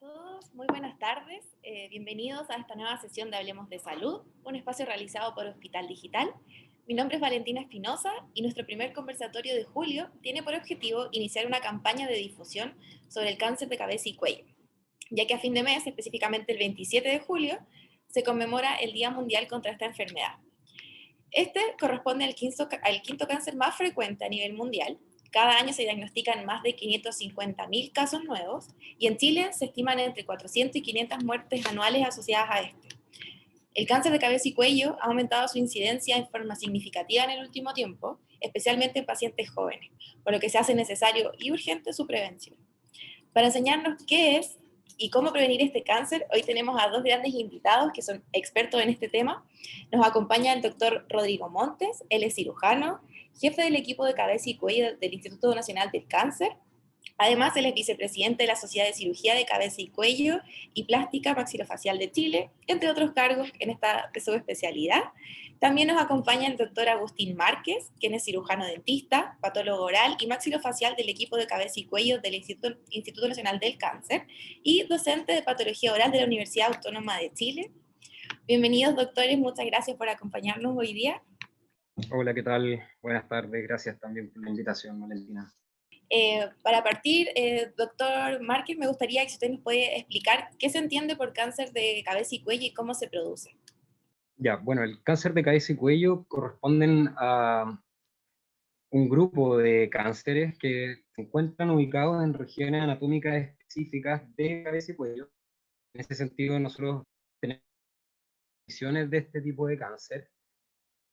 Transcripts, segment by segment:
Todos, muy buenas tardes. Bienvenidos a esta nueva sesión de Hablemos de Salud, un espacio realizado por Hospital Digital. Mi nombre es Valentina Espinosa y nuestro primer conversatorio de julio tiene por objetivo iniciar una campaña de difusión sobre el cáncer de cabeza y cuello, ya que a fin de mes, específicamente el 27 de julio, se conmemora el Día Mundial contra esta enfermedad. Este corresponde al quinto cáncer más frecuente a nivel mundial. Cada año se diagnostican más de 550.000 casos nuevos y en Chile se estiman entre 400 y 500 muertes anuales asociadas a este. El cáncer de cabeza y cuello ha aumentado su incidencia en forma significativa en el último tiempo, especialmente en pacientes jóvenes, por lo que se hace necesario y urgente su prevención. Para enseñarnos qué es y cómo prevenir este cáncer, hoy tenemos a dos grandes invitados que son expertos en este tema. Nos acompaña el doctor Rodrigo Montes, él es cirujano, jefe del equipo de cabeza y cuello del Instituto Nacional del Cáncer. Además, él es vicepresidente de la Sociedad de Cirugía de Cabeza y Cuello y Plástica Maxilofacial de Chile, entre otros cargos en esta subespecialidad. También nos acompaña el doctor Agustín Márquez, quien es cirujano dentista, patólogo oral y maxilofacial del equipo de Cabeza y Cuello del Instituto Nacional del Cáncer y docente de patología oral de la Universidad Autónoma de Chile. Bienvenidos, doctores, muchas gracias por acompañarnos hoy día. Hola, ¿qué tal? Buenas tardes, gracias también por la invitación, Valentina. Para partir, doctor Márquez, me gustaría que usted nos puede explicar qué se entiende por cáncer de cabeza y cuello y cómo se produce. Ya, bueno, el cáncer de cabeza y cuello corresponden a un grupo de cánceres que se encuentran ubicados en regiones anatómicas específicas de cabeza y cuello. En ese sentido, nosotros tenemos visiones de este tipo de cáncer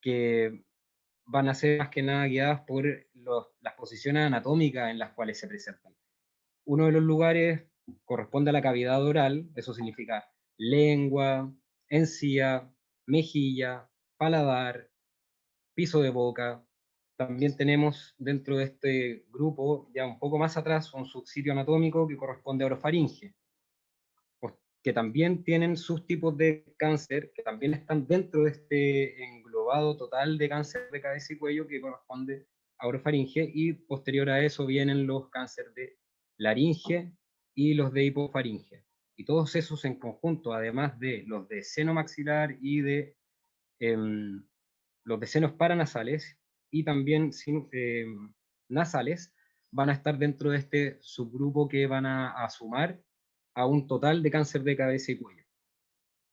que van a ser más que nada guiadas por las posiciones anatómicas en las cuales se presentan. Uno de los lugares corresponde a la cavidad oral, eso significa lengua, encía, mejilla, paladar, piso de boca. También tenemos dentro de este grupo, ya un poco más atrás, un subsitio anatómico que corresponde a orofaringe, que también tienen sus tipos de cáncer, que también están dentro de este englobado total de cáncer de cabeza y cuello que corresponde a orofaringe, y posterior a eso vienen los cánceres de laringe y los de hipofaringe. Y todos esos en conjunto, además de los de seno maxilar y de los de senos paranasales y también nasales, van a estar dentro de este subgrupo que van a sumar a un total de cáncer de cabeza y cuello,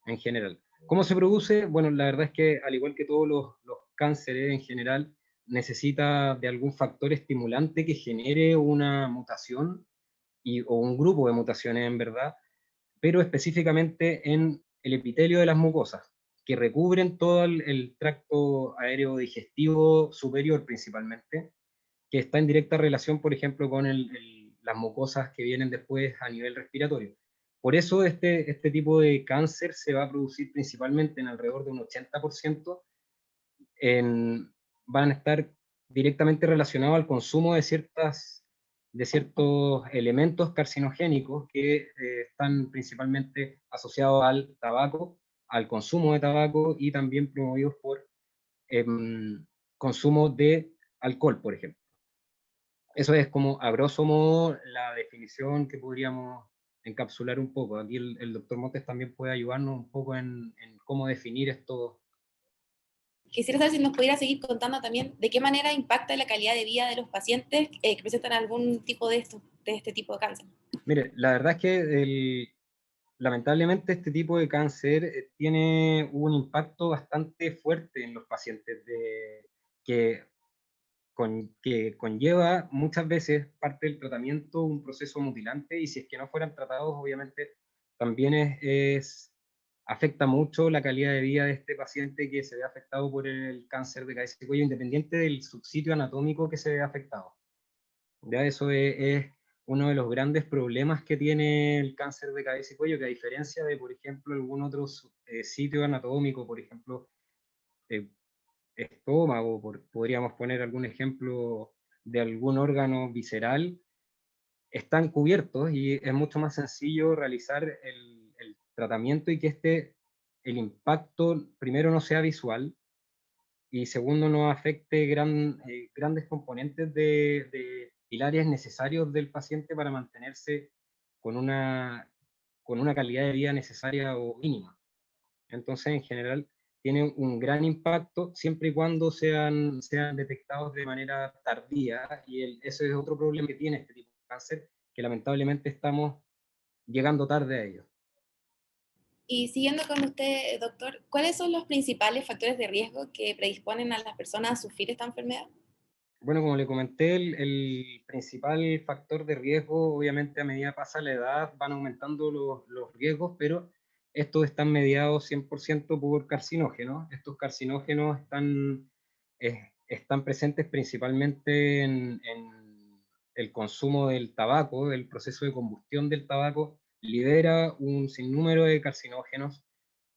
en general. ¿Cómo se produce? Bueno, la verdad es que al igual que todos los cánceres en general, necesita de algún factor estimulante que genere una mutación o un grupo de mutaciones en verdad, pero específicamente en el epitelio de las mucosas, que recubren todo el tracto aéreo digestivo superior principalmente, que está en directa relación, por ejemplo, con las mucosas que vienen después a nivel respiratorio. Por eso este tipo de cáncer se va a producir principalmente en alrededor de un 80%, van a estar directamente relacionados al consumo de ciertos elementos carcinogénicos que están principalmente asociados al tabaco, al consumo de tabaco y también promovidos por consumo de alcohol, por ejemplo. Eso es como, a grosso modo, la definición que podríamos encapsular un poco. Aquí el doctor Montes también puede ayudarnos un poco en cómo definir esto. Quisiera saber si nos pudiera seguir contando también de qué manera impacta la calidad de vida de los pacientes que presentan algún tipo de este tipo de cáncer. Mire, la verdad es que lamentablemente este tipo de cáncer tiene un impacto bastante fuerte en los pacientes que, que conlleva muchas veces parte del tratamiento un proceso mutilante, y si es que no fueran tratados, obviamente también afecta mucho la calidad de vida de este paciente que se ve afectado por el cáncer de cabeza y cuello, independiente del subsitio anatómico que se ve afectado. Ya eso es uno de los grandes problemas que tiene el cáncer de cabeza y cuello, que a diferencia de, por ejemplo, algún otro sitio anatómico, por ejemplo, eh, estómago, podríamos poner algún ejemplo de algún órgano visceral, están cubiertos y es mucho más sencillo realizar el tratamiento, y que el impacto, primero, no sea visual, y segundo, no afecte grandes componentes de pilares necesarios del paciente para mantenerse con una con una calidad de vida necesaria o mínima. Entonces, en general, tiene un gran impacto siempre y cuando sean detectados de manera tardía, y ese es otro problema que tiene este tipo de cáncer, que lamentablemente estamos llegando tarde a ello. Y siguiendo con usted, doctor, ¿cuáles son los principales factores de riesgo que predisponen a las personas a sufrir esta enfermedad? Bueno, como le comenté, el principal factor de riesgo, obviamente a medida pasa la edad, van aumentando los riesgos, pero estos están mediados 100% por carcinógenos. Estos carcinógenos están presentes principalmente en el consumo del tabaco. El proceso de combustión del tabaco libera un sinnúmero de carcinógenos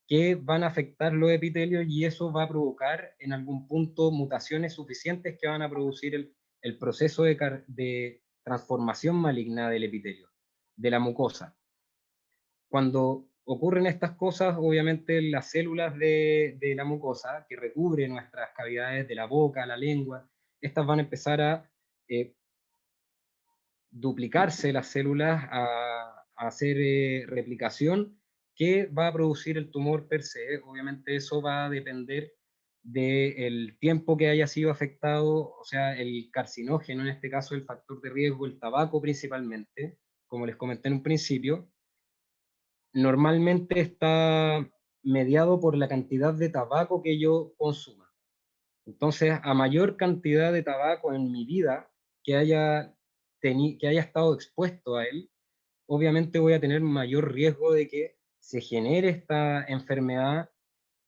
que van a afectar los epitelios, y eso va a provocar en algún punto mutaciones suficientes que van a producir el proceso de transformación maligna del epitelio, de la mucosa. Cuando ocurren estas cosas, obviamente las células de la mucosa que recubre nuestras cavidades de la boca, la lengua, estas van a empezar a duplicarse las células, a hacer replicación, que va a producir el tumor per se. Obviamente eso va a depender del tiempo que haya sido afectado, o sea, el carcinógeno, en este caso el factor de riesgo, el tabaco principalmente, como les comenté en un principio, normalmente está mediado por la cantidad de tabaco que yo consuma. Entonces, a mayor cantidad de tabaco en mi vida que que haya estado expuesto a él, obviamente voy a tener mayor riesgo de que se genere esta enfermedad,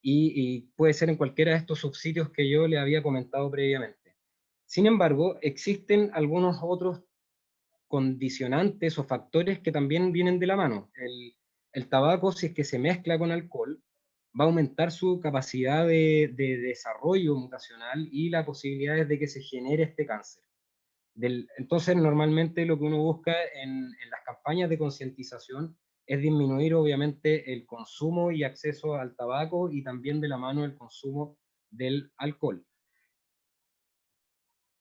y puede ser en cualquiera de estos subsitios que yo le había comentado previamente. Sin embargo, existen algunos otros condicionantes o factores que también vienen de la mano. El tabaco, si es que se mezcla con alcohol, va a aumentar su capacidad de desarrollo mutacional y las posibilidades de que se genere este cáncer. Entonces, normalmente lo que uno busca en las campañas de concientización es disminuir, obviamente, el consumo y acceso al tabaco, y también de la mano el consumo del alcohol.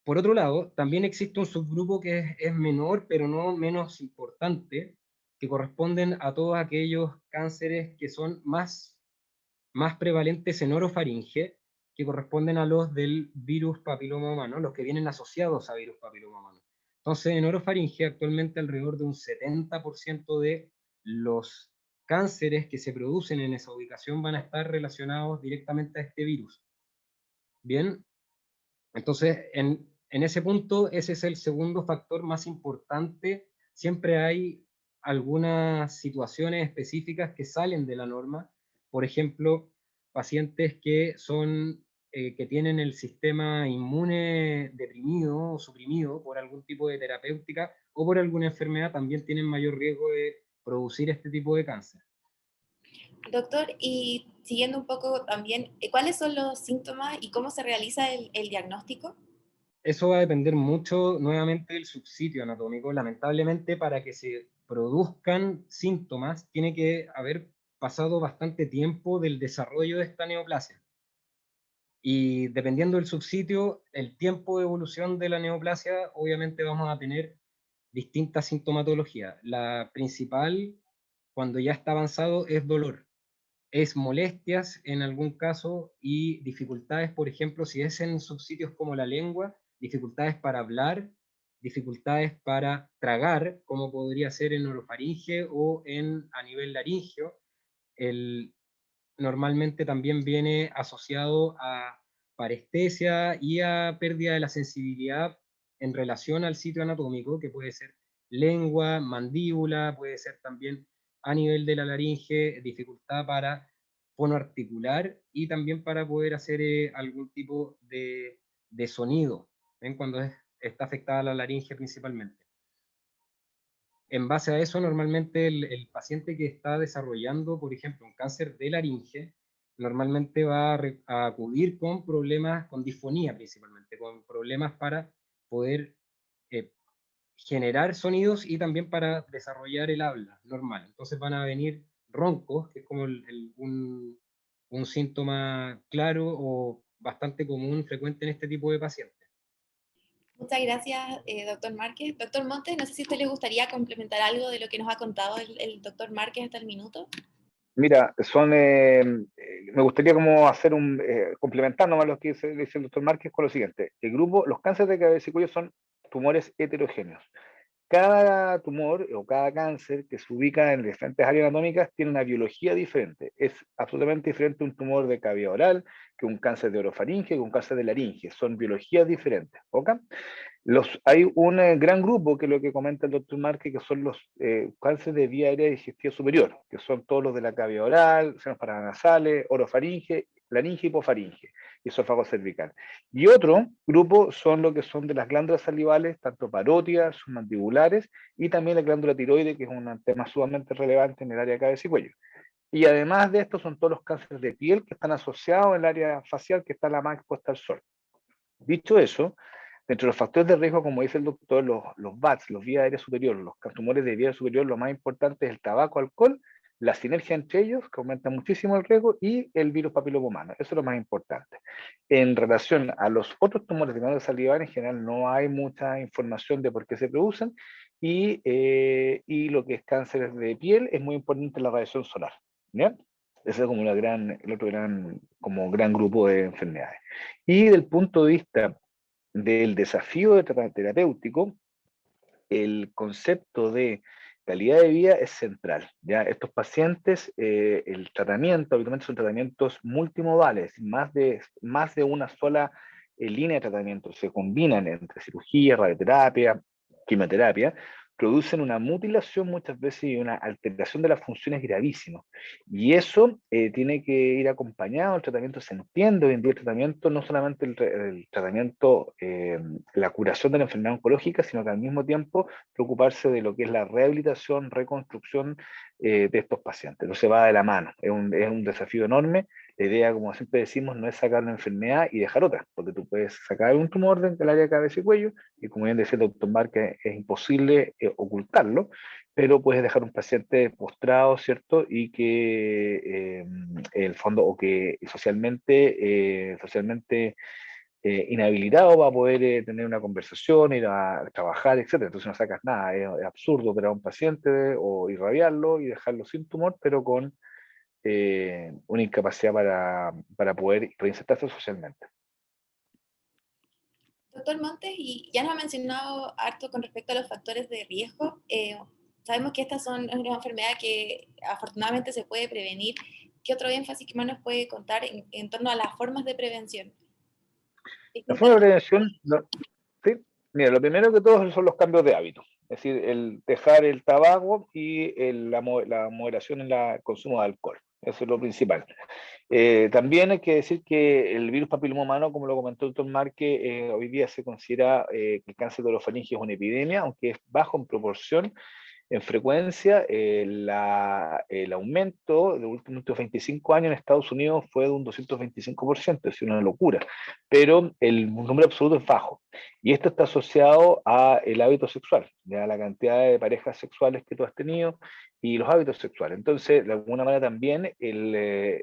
Por otro lado, también existe un subgrupo que es menor, pero no menos importante, que corresponden a todos aquellos cánceres que son más prevalentes en orofaringe, que corresponden a los del virus papiloma humano, los que vienen asociados a virus papiloma humano. Entonces, en orofaringe actualmente alrededor de un 70% de los cánceres que se producen en esa ubicación van a estar relacionados directamente a este virus. Bien, entonces en ese punto ese es el segundo factor más importante. Siempre hay algunas situaciones específicas que salen de la norma. Por ejemplo, pacientes que tienen el sistema inmune deprimido o suprimido por algún tipo de terapéutica o por alguna enfermedad, también tienen mayor riesgo de producir este tipo de cáncer. Doctor, y siguiendo un poco también, ¿cuáles son los síntomas y cómo se realiza el diagnóstico? Eso va a depender mucho nuevamente del subsitio anatómico. Lamentablemente, para que se produzcan síntomas, tiene que haber pasado bastante tiempo del desarrollo de esta neoplasia. Y dependiendo del subsitio, el tiempo de evolución de la neoplasia, obviamente vamos a tener distintas sintomatologías. La principal, cuando ya está avanzado, es dolor. Es molestias en algún caso, y dificultades, por ejemplo, si es en subsitios como la lengua, dificultades para hablar, dificultades para tragar, como podría ser en orofaringe o a nivel laringio. El, Normalmente también viene asociado a parestesia y a pérdida de la sensibilidad en relación al sitio anatómico, que puede ser lengua, mandíbula, puede ser también a nivel de la laringe, dificultad para fonoarticular y también para poder hacer algún tipo de sonido, ¿ven? Cuando está afectada la laringe principalmente. En base a eso, normalmente el paciente que está desarrollando, por ejemplo, un cáncer de laringe, normalmente va a acudir con problemas, con disfonía principalmente, con problemas para poder eh, generar sonidos y también para desarrollar el habla normal. Entonces van a venir roncos, que es como un síntoma claro o bastante común, frecuente en este tipo de pacientes. Muchas gracias, doctor Márquez. Doctor Montes, no sé si a usted le gustaría complementar algo de lo que nos ha contado el doctor Márquez hasta el minuto. Mira, me gustaría como hacer complementar nomás lo que dice el doctor Márquez con lo siguiente. Los cánceres de cabeza y cuello son tumores heterogéneos. Cada tumor o cada cáncer que se ubica en diferentes áreas anatómicas tiene una biología diferente. Es absolutamente diferente un tumor de cavidad oral que un cáncer de orofaringe, que un cáncer de laringe. Son biologías diferentes. ¿Ok? Hay un gran grupo, que es lo que comenta el doctor Márquez, que son los cánceres de vía aérea digestiva superior, que son todos los de la cavidad oral, senos paranasales, orofaringe, laringe, hipofaringe, y esófago cervical. Y otro grupo son lo que son de las glándulas salivales, tanto parótidas, submandibulares, y también la glándula tiroide, que es un tema sumamente relevante en el área de cabeza y cuello. Y además de esto son todos los cánceres de piel que están asociados en el área facial, que está la más expuesta al sol. Dicho eso, dentro de los factores de riesgo, como dice el doctor, los VATS, los vías aéreas superiores, los tumores de vía aérea superior, lo más importante es el tabaco, alcohol, la sinergia entre ellos, que aumenta muchísimo el riesgo, y el virus papiloma humano. Eso es lo más importante. En relación a los otros tumores de glándula salival, en general no hay mucha información de por qué se producen, y lo que es cáncer de piel es muy importante la radiación solar. ¿Ya? Ese es como el otro gran grupo de enfermedades. Y del punto de vista del desafío terapéutico, el concepto de calidad de vida es central. ¿Ya? Estos pacientes, el tratamiento, habitualmente son tratamientos multimodales, más de una sola línea de tratamiento, se combinan entre cirugía, radioterapia, quimioterapia, producen una mutilación muchas veces y una alteración de las funciones gravísima. Y eso tiene que ir acompañado, el tratamiento se entiende hoy en día, el tratamiento, no solamente el tratamiento, la curación de la enfermedad oncológica, sino que al mismo tiempo preocuparse de lo que es la rehabilitación, reconstrucción de estos pacientes. Entonces va de la mano, es un desafío enorme. La idea, como siempre decimos, no es sacar una enfermedad y dejar otra, porque tú puedes sacar un tumor del área de cabeza y cuello, y como bien decía el doctor Márquez, es imposible ocultarlo, pero puedes dejar un paciente postrado, ¿cierto? Y que el fondo, o que socialmente inhabilitado va a poder tener una conversación, ir a trabajar, etcétera. Entonces no sacas nada, es absurdo operar a un paciente o irradiarlo y dejarlo sin tumor, pero con una incapacidad para poder reinsertarse socialmente. Doctor Montes, y ya nos ha mencionado harto con respecto a los factores de riesgo. Sabemos que estas son una enfermedad que afortunadamente se puede prevenir. ¿Qué otro énfasis que más nos puede contar en torno a las formas de prevención? La forma de prevención, ¿sí? Mira, lo primero que todo son los cambios de hábito, es decir, el dejar el tabaco y la moderación en el consumo de alcohol. Eso es lo principal. También hay que decir que el virus papiloma humano, como lo comentó el doctor Marque, hoy día se considera que el cáncer de orofaringe es una epidemia, aunque es bajo en proporción, en frecuencia. El aumento de los últimos 25 años en Estados Unidos fue de un 225%, es una locura, pero el número absoluto es bajo. Y esto está asociado al hábito sexual, ya la cantidad de parejas sexuales que tú has tenido y los hábitos sexuales. Entonces, de alguna manera también el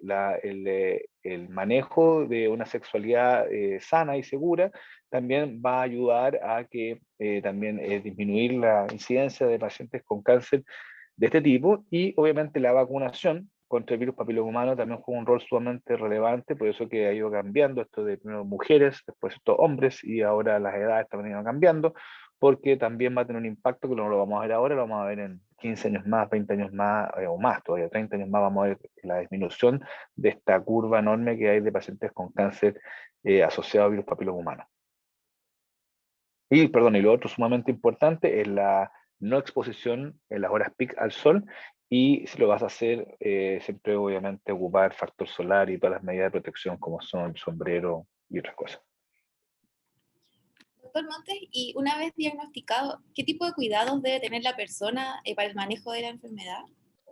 manejo de una sexualidad sana y segura también va a ayudar a que también disminuir la incidencia de pacientes con cáncer de este tipo, y obviamente la vacunación contra el virus papiloma humano también juega un rol sumamente relevante, por eso que ha ido cambiando esto de primero mujeres, después estos hombres, y ahora las edades también han ido cambiando, porque también va a tener un impacto que no lo vamos a ver ahora, lo vamos a ver en 15 años más, 20 años más, o más todavía, 30 años más, vamos a ver la disminución de esta curva enorme que hay de pacientes con cáncer asociado al virus papiloma humano. Y, perdón, y lo otro sumamente importante es la no exposición en las horas peak al sol, y si lo vas a hacer, siempre obviamente ocupar factor solar y todas las medidas de protección como son el sombrero y otras cosas. Doctor Montes, y una vez diagnosticado, ¿qué tipo de cuidados debe tener la persona para el manejo de la enfermedad?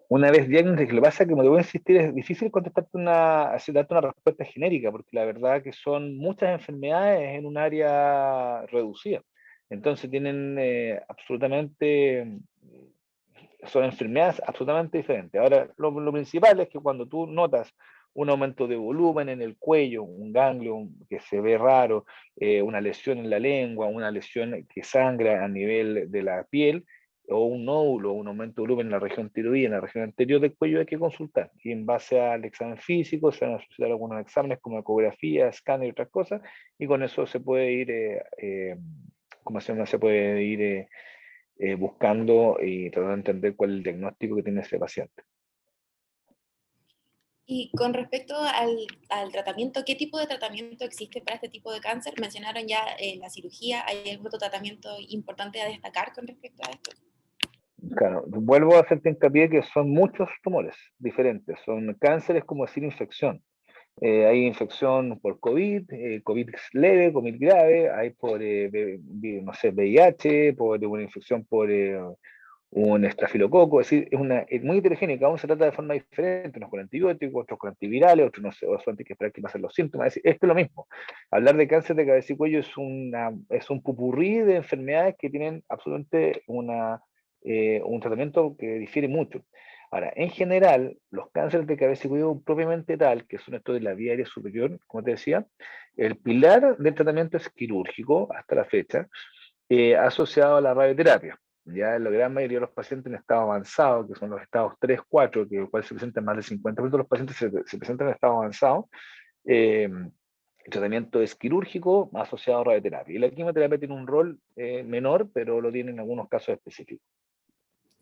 Una vez diagnosticado, lo que pasa es que, como te voy a insistir, es difícil darte una respuesta genérica, porque la verdad que son muchas enfermedades en un área reducida. Entonces tienen son enfermedades absolutamente diferentes. Ahora, lo principal es que cuando tú notas un aumento de volumen en el cuello, un ganglio que se ve raro, una lesión en la lengua, una lesión que sangra a nivel de la piel, o un nódulo, un aumento de volumen en la región tiroidea, en la región anterior del cuello, hay que consultar. Y en base al examen físico se van a asociar algunos exámenes como ecografía, escáner y otras cosas, y con eso se puede ir, ¿cómo se llama? Se puede ir buscando y tratando de entender cuál es el diagnóstico que tiene ese paciente. Y con respecto al tratamiento, ¿qué tipo de tratamiento existe para este tipo de cáncer? Mencionaron ya la cirugía, ¿hay algún otro tratamiento importante a destacar con respecto a esto? Claro, vuelvo a hacerte hincapié que son muchos tumores diferentes, son cánceres como decir infección. Hay infección por COVID, COVID leve, COVID grave, hay por, no sé, VIH, por una infección por un estafilococo, es decir, es muy heterogéneo, cada uno se trata de forma diferente, unos con antibióticos, otros con antivirales, otros no sé, otros antes que esperar que pasen los síntomas, es decir, esto es lo mismo. Hablar de cáncer de cabeza y cuello es un pupurrí de enfermedades que tienen absolutamente un tratamiento que difiere mucho. Ahora, en general, los cánceres de cabeza y cuello propiamente tal, que son estos de la vía aérea superior, como te decía, el pilar del tratamiento es quirúrgico hasta la fecha, asociado a la radioterapia. Ya en la gran mayoría de los pacientes en estado avanzado, que son los estados 3, 4, que cual se presentan más del 50% de los pacientes se presentan en estado avanzado, el tratamiento es quirúrgico asociado a radioterapia. Y la quimioterapia tiene un rol menor, pero lo tiene en algunos casos específicos.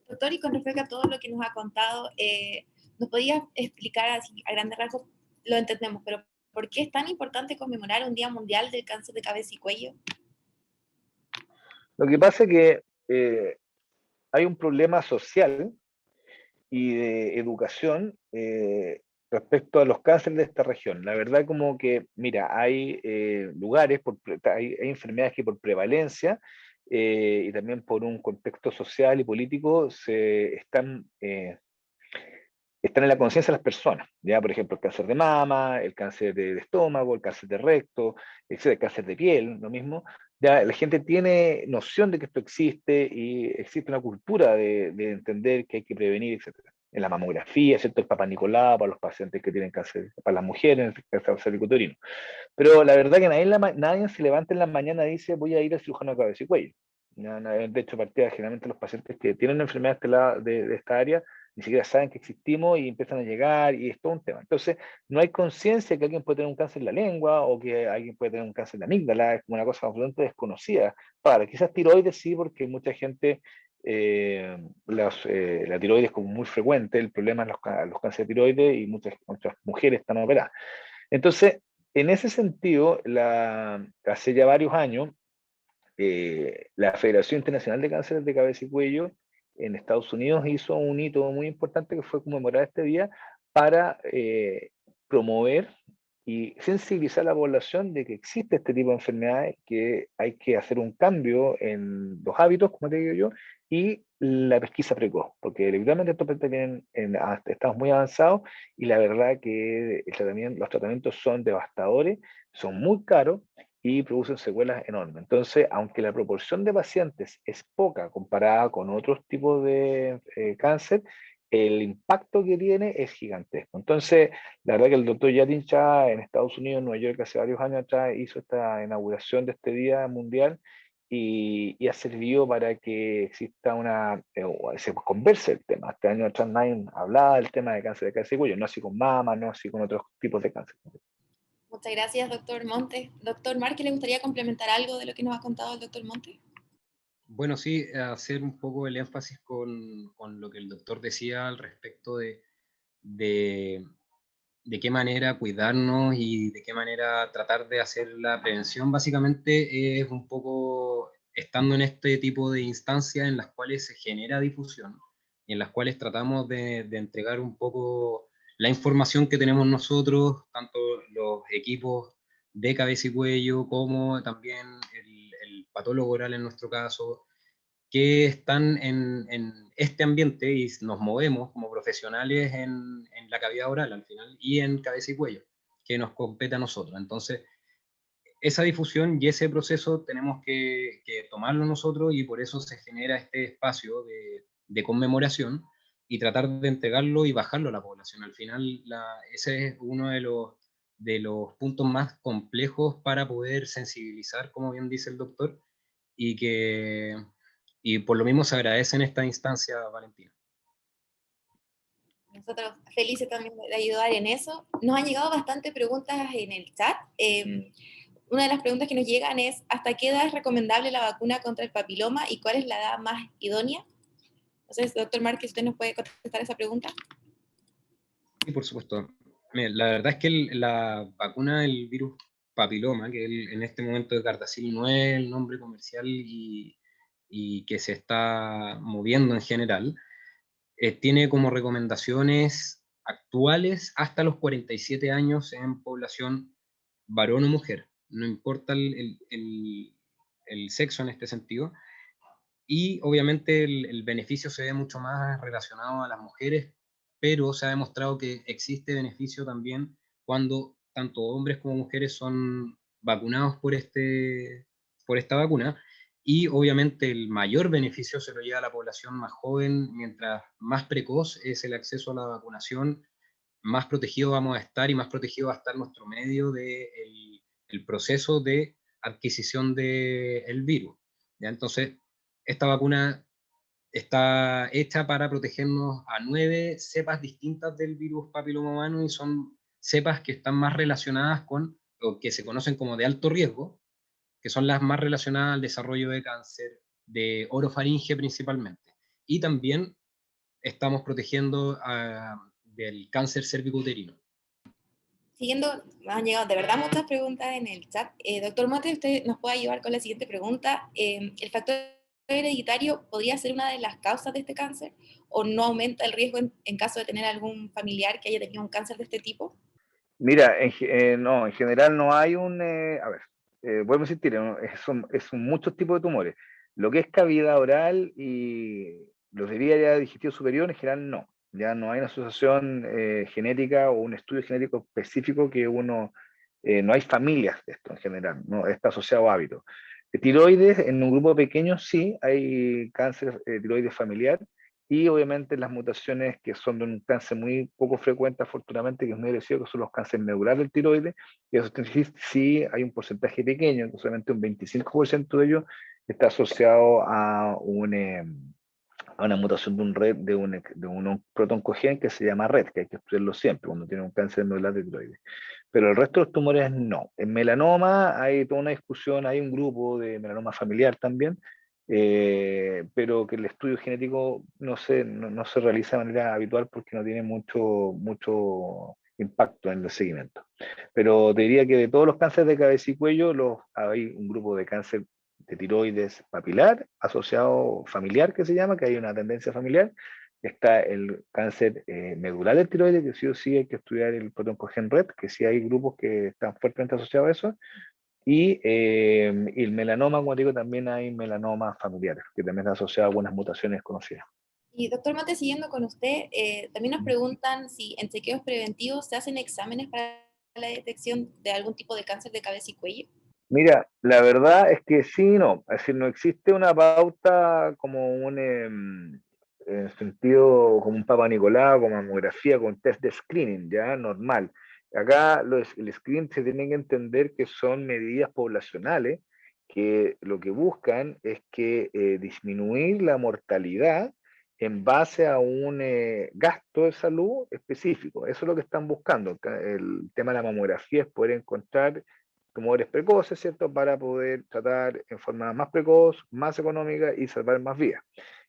Doctor, y con respecto a todo lo que nos ha contado, ¿nos podía explicar así, a grandes rasgos? Lo entendemos, pero ¿por qué es tan importante conmemorar un Día Mundial del Cáncer de Cabeza y Cuello? Lo que pasa es que hay un problema social y de educación respecto a los cánceres de esta región. La verdad como que, mira, hay lugares, hay enfermedades que por prevalencia y también por un contexto social y político están en la conciencia de las personas. Ya, por ejemplo, el cáncer de mama, el cáncer de estómago, el cáncer de recto, el cáncer de piel, lo mismo. Ya la gente tiene noción de que esto existe y existe una cultura de entender que hay que prevenir, etcétera. En la mamografía, ¿cierto? El Papá Nicolau para los pacientes que tienen cáncer, para las mujeres, el cáncer cervicuterino. Pero la verdad que nadie se levanta en la mañana y dice voy a ir al cirujano de cabeza y cuello. De hecho, partida generalmente los pacientes que tienen enfermedades de esta área ni siquiera saben que existimos y empiezan a llegar y es todo un tema. Entonces, no hay conciencia que alguien puede tener un cáncer en la lengua o que alguien puede tener un cáncer en la amígdala, es como una cosa absolutamente desconocida. Para, quizás tiroides sí, porque mucha gente, la tiroides es como muy frecuente, el problema es los cánceres de tiroides y muchas mujeres están operadas. Entonces, en ese sentido, hace ya varios años, la Federación Internacional de Cánceres de Cabeza y Cuello en Estados Unidos hizo un hito muy importante que fue conmemorar este día para promover y sensibilizar a la población de que existe este tipo de enfermedades, que hay que hacer un cambio en los hábitos, como te digo yo, y la pesquisa precoz, porque literalmente estos pacientes vienen en estados muy avanzados y la verdad que los tratamientos son devastadores, son muy caros y producen secuelas enormes. Entonces, aunque la proporción de pacientes es poca comparada con otros tipos de cáncer, el impacto que tiene es gigantesco. Entonces, la verdad que el doctor Yatin Shah en Estados Unidos, en Nueva York, hace varios años atrás, hizo esta inauguración de este Día Mundial y ha servido para que exista se converse el tema. Este año atrás nadie hablaba del tema de cáncer de cabeza y cuello, no así con mama, no así con otros tipos de cáncer. Muchas gracias, doctor Montes. Doctor Márquez, ¿le gustaría complementar algo de lo que nos ha contado el doctor Montes? Bueno, sí, hacer un poco el énfasis con lo que el doctor decía al respecto de, de qué manera cuidarnos y de qué manera tratar de hacer la prevención. Básicamente es un poco estando en este tipo de instancias en las cuales se genera difusión y en las cuales tratamos de entregar un poco la información que tenemos nosotros, tanto los equipos de cabeza y cuello como también el patólogo oral en nuestro caso, que están en este ambiente y nos movemos como profesionales en la cavidad oral al final y en cabeza y cuello, que nos compete a nosotros. Entonces, esa difusión y ese proceso tenemos que tomarlo nosotros y por eso se genera este espacio de conmemoración y tratar de entregarlo y bajarlo a la población. Al final, ese es uno de los puntos más complejos para poder sensibilizar, como bien dice el doctor, y por lo mismo se agradece en esta instancia, Valentina. Nosotros felices también de ayudar en eso. Nos han llegado bastantes preguntas en el chat. Una de las preguntas que nos llegan es, ¿hasta qué edad es recomendable la vacuna contra el papiloma y cuál es la edad más idónea? Entonces, doctor Márquez, ¿usted nos puede contestar esa pregunta? Sí, por supuesto. Mira, la verdad es que la vacuna del virus papiloma, que en este momento de Gardasil no es el nombre comercial y que se está moviendo en general, tiene como recomendaciones actuales hasta los 47 años en población varón o mujer, no importa el sexo en este sentido, y obviamente el beneficio se ve mucho más relacionado a las mujeres, pero se ha demostrado que existe beneficio también cuando tanto hombres como mujeres son vacunados por esta vacuna, y obviamente el mayor beneficio se lo lleva a la población más joven. Mientras más precoz es el acceso a la vacunación, más protegido vamos a estar y más protegido va a estar nuestro medio del el proceso de adquisición del virus. ¿Ya? Entonces, esta vacuna está hecha para protegernos a 9 cepas distintas del virus papiloma humano, y son cepas que están más relacionadas con, o que se conocen como de alto riesgo, que son las más relacionadas al desarrollo de cáncer de orofaringe principalmente. Y también estamos protegiendo del cáncer cervicouterino. Siguiendo, han llegado de verdad muchas preguntas en el chat. Doctor Mote, ¿usted nos puede ayudar con la siguiente pregunta? ¿El factor hereditario podría ser una de las causas de este cáncer o no aumenta el riesgo en caso de tener algún familiar que haya tenido un cáncer de este tipo? Mira, no, en general no hay a ver, vuelvo a insistir, son muchos tipos de tumores. Lo que es cavidad oral y los de vía digestivo superior, en general no. Ya no hay una asociación genética o un estudio genético específico no hay familias de esto en general, no está asociado a hábitos. Tiroides, en un grupo pequeño sí, hay cáncer tiroides familiar, y obviamente las mutaciones que son de un cáncer muy poco frecuente, afortunadamente, que es muy agresivo, que son los cánceres medulares del tiroides, y eso sí hay un porcentaje pequeño, que solamente un 25% de ellos está asociado a una mutación de un red, de un protoncogen que se llama red, que hay que estudiarlo siempre cuando tiene un cáncer medular de tiroides. Pero el resto de los tumores no. En melanoma hay toda una discusión, hay un grupo de melanoma familiar también, pero que el estudio genético no se realiza de manera habitual porque no tiene mucho impacto en el seguimiento. Pero te diría que de todos los cánceres de cabeza y cuello, hay un grupo de cáncer de tiroides papilar asociado familiar, que se llama, que hay una tendencia familiar. Está el cáncer medular del tiroides, que sí o sí hay que estudiar el protoncogen red, que sí hay grupos que están fuertemente asociados a eso. Y el melanoma, como digo, también hay melanomas familiares, que también están asociados a algunas mutaciones conocidas. Y doctor Mate, siguiendo con usted, también nos preguntan si en chequeos preventivos se hacen exámenes para la detección de algún tipo de cáncer de cabeza y cuello. Mira, la verdad es que sí, no. Es decir, no existe una pauta como en sentido, como un Papa Nicolau, como mamografía, con test de screening, ya normal. Acá el screening se tiene que entender que son medidas poblacionales que lo que buscan es que disminuir la mortalidad en base a un gasto de salud específico. Eso es lo que están buscando. El tema de la mamografía es poder encontrar tumores precoces, ¿cierto? Para poder tratar en forma más precoz, más económica y salvar más vidas.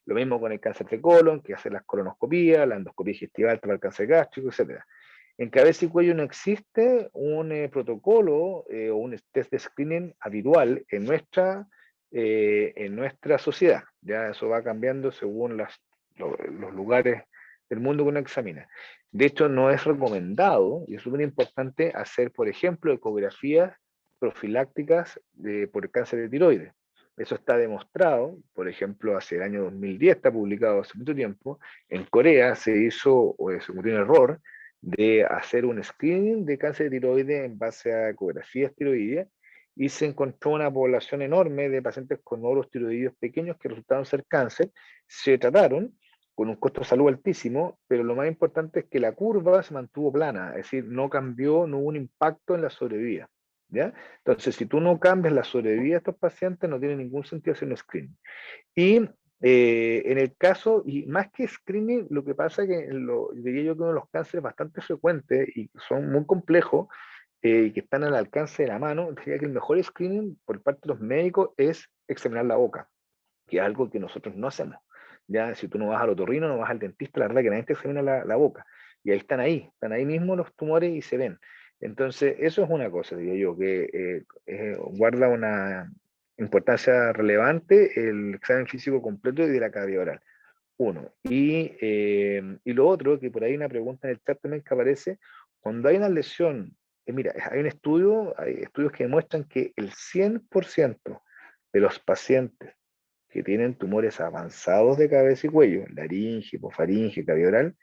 Lo mismo con el cáncer de colon, que hace las colonoscopías, la endoscopia digestiva para el cáncer gástrico, etc. En cabeza y cuello no existe un protocolo o un test de screening habitual en nuestra sociedad. Ya eso va cambiando según los lugares del mundo que uno examina. De hecho, no es recomendado, y es súper importante, hacer, por ejemplo, ecografías profilácticas por el cáncer de tiroides. Eso está demostrado, por ejemplo, hace el año 2010, está publicado hace mucho tiempo, en Corea se cometió un error de hacer un screening de cáncer de tiroides en base a ecografías tiroideas, y se encontró una población enorme de pacientes con nódulos tiroideos pequeños que resultaron ser cáncer, se trataron con un costo de salud altísimo, pero lo más importante es que la curva se mantuvo plana, es decir, no cambió, no hubo un impacto en la sobrevida, ¿ya? Entonces, si tú no cambias la sobrevida de estos pacientes, no tiene ningún sentido hacer un screening. Y en el caso, y más que screening, lo que pasa es que diría yo que uno de los cánceres bastante frecuentes y son muy complejos, y que están al alcance de la mano, diría que el mejor screening por parte de los médicos es examinar la boca, que es algo que nosotros no hacemos. Ya, si tú no vas al otorrino, no vas al dentista, la verdad que nadie te examina la boca. Y ahí están ahí mismo los tumores y se ven. Entonces, eso es una cosa, diría yo, que guarda una importancia relevante el examen físico completo y de la cavidad oral. Uno. Y lo otro, que por ahí hay una pregunta en el chat también que aparece, cuando hay una lesión, mira, hay estudios que demuestran que el 100% de los pacientes que tienen tumores avanzados de cabeza y cuello, laringe, hipofaringe, cavidad oral,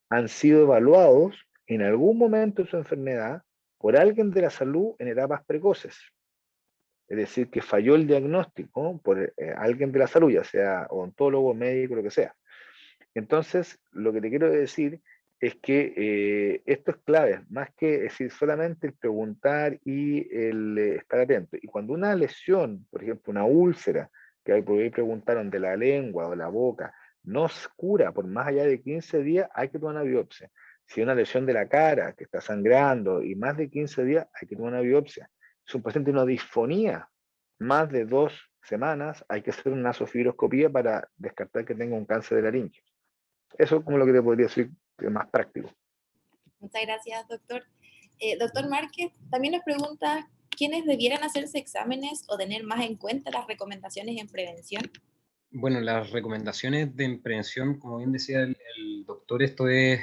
han sido evaluados en algún momento de su enfermedad por alguien de la salud en etapas precoces. Es decir, que falló el diagnóstico por alguien de la salud, ya sea odontólogo, médico, lo que sea. Entonces, lo que te quiero decir es que esto es clave, más que decir solamente el preguntar y el estar atento. Y cuando una lesión, por ejemplo, una úlcera, que por ahí preguntaron de la lengua o la boca, no se cura por más allá de 15 días, hay que tomar una biopsia. Si una lesión de la cara que está sangrando y más de 15 días, hay que tomar una biopsia. Si un paciente tiene una disfonía, más de 2 semanas, hay que hacer una nasofibroscopía para descartar que tenga un cáncer de laringe. Eso es como lo que te podría decir que es más práctico. Muchas gracias, doctor. Doctor Márquez, también nos pregunta, ¿quiénes debieran hacerse exámenes o tener más en cuenta las recomendaciones en prevención? Bueno, las recomendaciones de prevención, como bien decía el doctor, esto es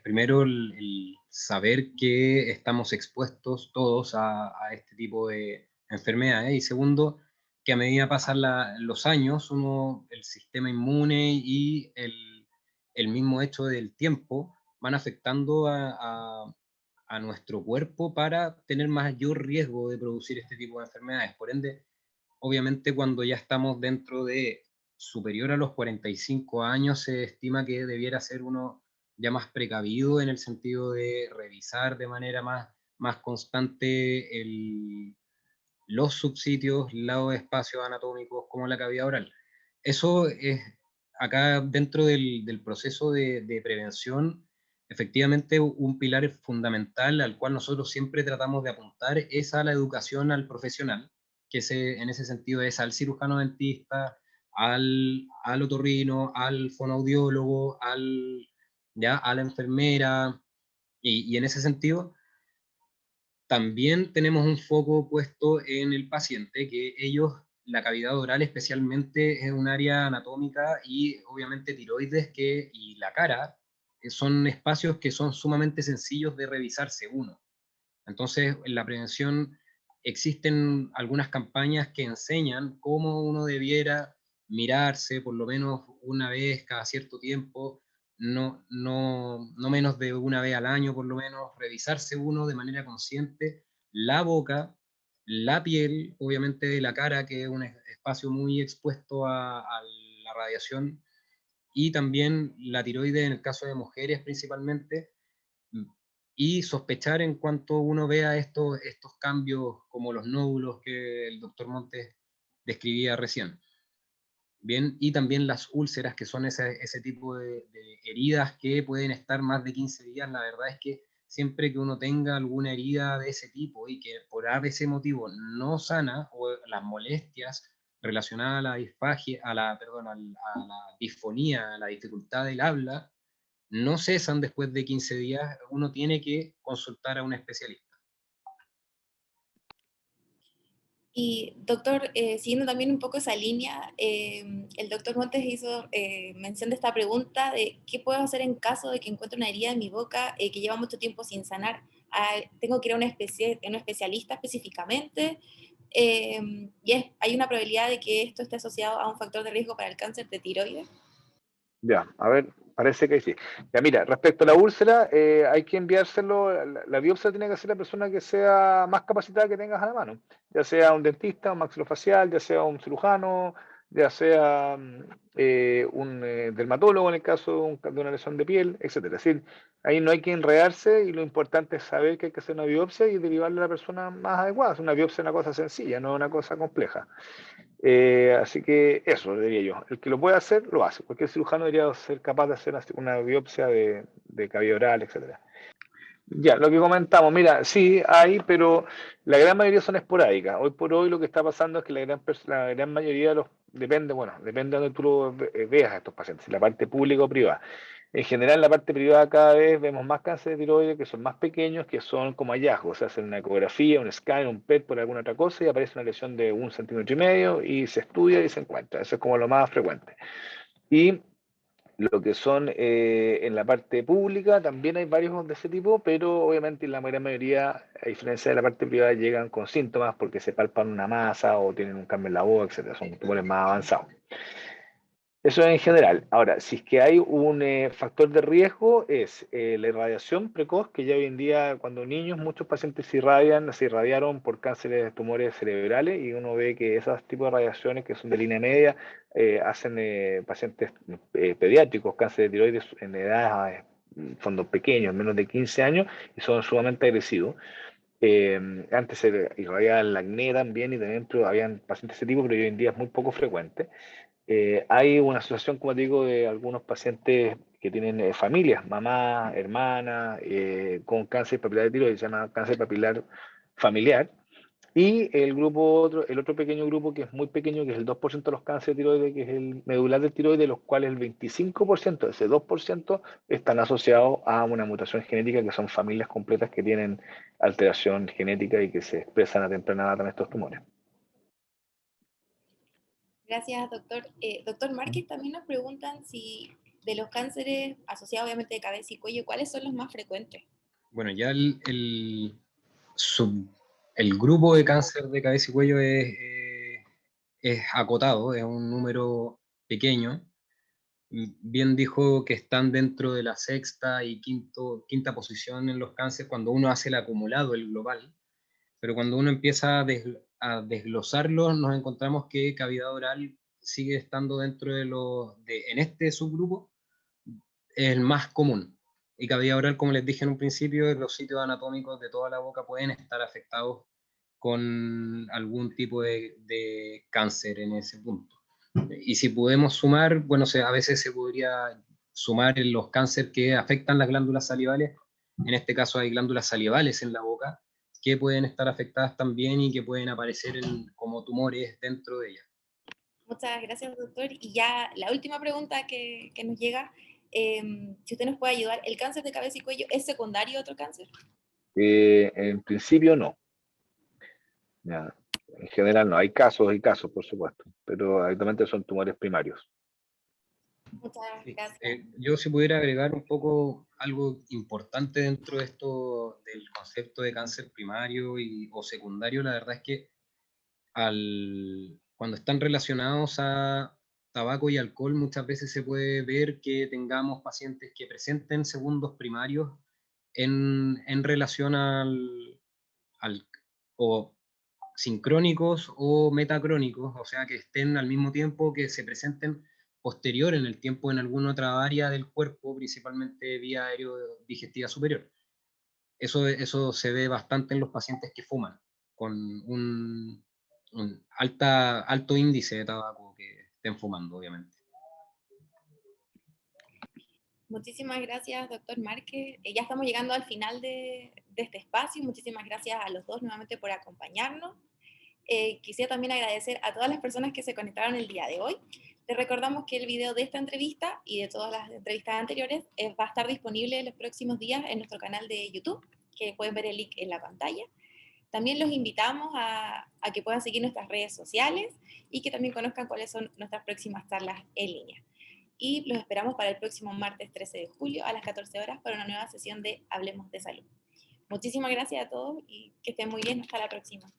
primero el saber que estamos expuestos todos a este tipo de enfermedades, y segundo, que a medida pasan los años, el sistema inmune y el mismo hecho del tiempo van afectando a nuestro cuerpo para tener mayor riesgo de producir este tipo de enfermedades. Por ende, obviamente cuando ya estamos dentro de superior a los 45 años, se estima que debiera ser uno ya más precavido en el sentido de revisar de manera más constante los subsitios, los espacios anatómicos como la cavidad oral. Eso es acá dentro del proceso de prevención, efectivamente un pilar fundamental al cual nosotros siempre tratamos de apuntar es a la educación al profesional, que en ese sentido es al cirujano dentista, al otorrino, al fonoaudiólogo, a la enfermera, y en ese sentido también tenemos un foco puesto en el paciente, que ellos, la cavidad oral especialmente, es un área anatómica y obviamente tiroides y la cara son espacios que son sumamente sencillos de revisarse uno. Entonces, en la prevención existen algunas campañas que enseñan cómo uno debiera mirarse por lo menos una vez cada cierto tiempo, no menos de una vez al año por lo menos, revisarse uno de manera consciente la boca, la piel, obviamente de la cara, que es un espacio muy expuesto a la radiación, y también la tiroides en el caso de mujeres principalmente, y sospechar en cuanto uno vea estos cambios como los nódulos que el doctor Montes describía recién. Bien, y también las úlceras, que son ese tipo de heridas que pueden estar más de 15 días. La verdad es que siempre que uno tenga alguna herida de ese tipo y que por ABC motivo no sana, o las molestias relacionadas a la disfagia, a la disfonía, a la dificultad del habla, no cesan después de 15 días, uno tiene que consultar a un especialista. Y doctor, siguiendo también un poco esa línea, el doctor Montes hizo mención de esta pregunta de qué puedo hacer en caso de que encuentre una herida en mi boca que lleva mucho tiempo sin sanar. Tengo que ir a un especialista específicamente, hay una probabilidad de que esto esté asociado a un factor de riesgo para el cáncer de tiroides. Ya, a ver, parece que sí. Ya, mira, respecto a la úlcera, hay que enviárselo, la biopsia tiene que hacer la persona que sea más capacitada que tengas a la mano, ya sea un dentista, un maxilofacial, ya sea un cirujano, ya sea un dermatólogo en el caso de una lesión de piel, etcétera. Es decir, ahí no hay que enredarse y lo importante es saber que hay que hacer una biopsia y derivarle a la persona más adecuada. Una biopsia es una cosa sencilla, no es una cosa compleja. Así que eso diría yo. El que lo puede hacer, lo hace. Cualquier cirujano debería ser capaz de hacer una biopsia de cavidad oral, etcétera. Ya, lo que comentamos, mira, sí hay, pero la gran mayoría son esporádicas. Hoy por hoy lo que está pasando es que la gran mayoría de los, depende de donde tú veas a estos pacientes, si la parte pública o privada. En general, en la parte privada cada vez vemos más cáncer de tiroides que son más pequeños, que son como hallazgos. Se hacen una ecografía, un scan, un PET por alguna otra cosa y aparece una lesión de 1,5 centímetros y se estudia y se encuentra. Eso es como lo más frecuente. Y lo que son en la parte pública también hay varios de ese tipo, pero obviamente la gran mayoría, a diferencia de la parte privada, llegan con síntomas porque se palpan una masa o tienen un cambio en la boca, etcétera. Son tumores más avanzados. Eso en general. Ahora, si es que hay un factor de riesgo, es la irradiación precoz, que ya hoy en día, cuando niños, muchos pacientes se irradiaron por cánceres de tumores cerebrales, y uno ve que esos tipos de radiaciones, que son de línea media, hacen pacientes pediátricos, cáncer de tiroides en edades, fondos pequeños, menos de 15 años, y son sumamente agresivos. Antes se irradiaba el acné también, y también habían pacientes de ese tipo, pero hoy en día es muy poco frecuente. Hay una asociación, como te digo, de algunos pacientes que tienen familias, mamá, hermana, con cáncer papilar de tiroides, se llama cáncer papilar familiar. Y el otro pequeño grupo que es muy pequeño, que es el 2% de los cánceres de tiroides, que es el medular del tiroides, de los cuales el 25% de ese 2% están asociados a una mutación genética, que son familias completas que tienen alteración genética y que se expresan a temprana edad en estos tumores. Gracias, doctor. Doctor Márquez, también nos preguntan si de los cánceres asociados obviamente de cabeza y cuello, ¿cuáles son los más frecuentes? Bueno, ya el grupo de cáncer de cabeza y cuello es acotado, es un número pequeño. Bien dijo que están dentro de la sexta y quinta posición en los cánceres cuando uno hace el acumulado, el global, pero cuando uno empieza a desglosarlos, nos encontramos que cavidad oral sigue estando dentro en este subgrupo, es el más común. Y cavidad oral, como les dije en un principio, los sitios anatómicos de toda la boca pueden estar afectados con algún tipo de cáncer en ese punto. Y si podemos sumar, bueno, a veces se podría sumar en los cánceres que afectan las glándulas salivales. En este caso hay glándulas salivales en la boca que pueden estar afectadas también y que pueden aparecer como tumores dentro de ellas. Muchas gracias, doctor. Y ya la última pregunta que nos llega, si usted nos puede ayudar, ¿el cáncer de cabeza y cuello es secundario a otro cáncer? En principio no. Ya. En general no, hay casos y casos, por supuesto, pero habitualmente son tumores primarios. Muchas Sí. gracias. Yo si pudiera agregar un poco algo importante dentro de esto del concepto de cáncer primario o secundario, la verdad es que cuando están relacionados a tabaco y alcohol, muchas veces se puede ver que tengamos pacientes que presenten segundos primarios en relación o sincrónicos o metacrónicos, o sea, que estén al mismo tiempo, que se presenten posterior en el tiempo en alguna otra área del cuerpo, principalmente vía aerodigestiva superior. Eso se ve bastante en los pacientes que fuman, con un alto índice de tabaco que estén fumando, obviamente. Muchísimas gracias, doctor Márquez. Ya estamos llegando al final de este espacio. Muchísimas gracias a los dos nuevamente por acompañarnos. Quisiera también agradecer a todas las personas que se conectaron el día de hoy. Les recordamos que el video de esta entrevista y de todas las entrevistas anteriores va a estar disponible en los próximos días en nuestro canal de YouTube, que pueden ver el link en la pantalla. También los invitamos a que puedan seguir nuestras redes sociales y que también conozcan cuáles son nuestras próximas charlas en línea. Y los esperamos para el próximo martes 13 de julio a las 14 horas para una nueva sesión de Hablemos de Salud. Muchísimas gracias a todos y que estén muy bien. Hasta la próxima.